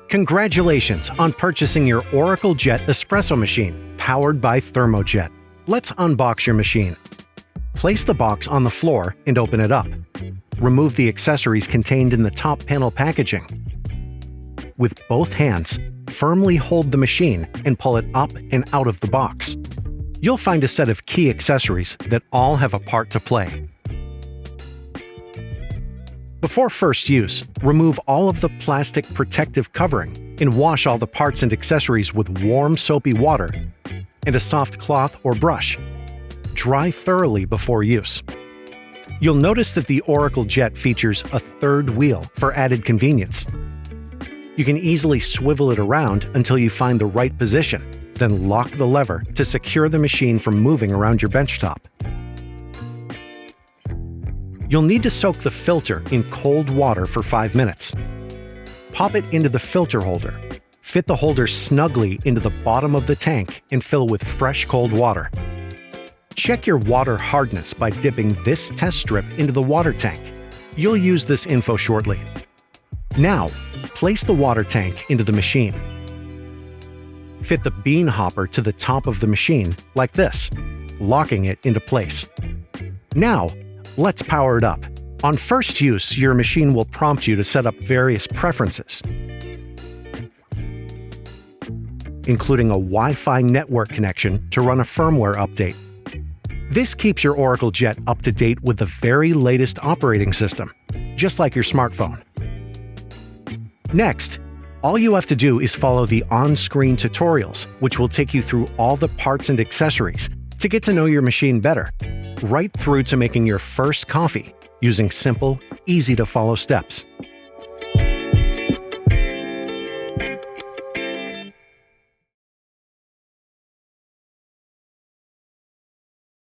Congratulations on purchasing your Oracle Jet espresso machine, powered by Thermojet. Let's unbox your machine. Place the box on the floor and open it up. Remove the accessories contained in the top panel packaging. With both hands, firmly hold the machine and pull it up and out of the box. You'll find a set of key accessories that all have a part to play. Before first use, remove all of the plastic protective covering and wash all the parts and accessories with warm soapy water and a soft cloth or brush. Dry thoroughly before use. You'll notice that the Oracle Jet features a third wheel for added convenience. You can easily swivel it around until you find the right position, then lock the lever to secure the machine from moving around your benchtop. You'll need to soak the filter in cold water for 5 minutes. Pop it into the filter holder. Fit the holder snugly into the bottom of the tank and fill with fresh cold water. Check your water hardness by dipping this test strip into the water tank. You'll use this info shortly. Now, place the water tank into the machine. Fit the bean hopper to the top of the machine like this, locking it into place. Now, let's power it up. On first use, your machine will prompt you to set up various preferences, including a Wi-Fi network connection to run a firmware update. This keeps your Oracle Jet up to date with the very latest operating system, just like your smartphone. Next, all you have to do is follow the on-screen tutorials, which will take you through all the parts and accessories to get to know your machine better, right through to making your first coffee using simple, easy-to-follow steps.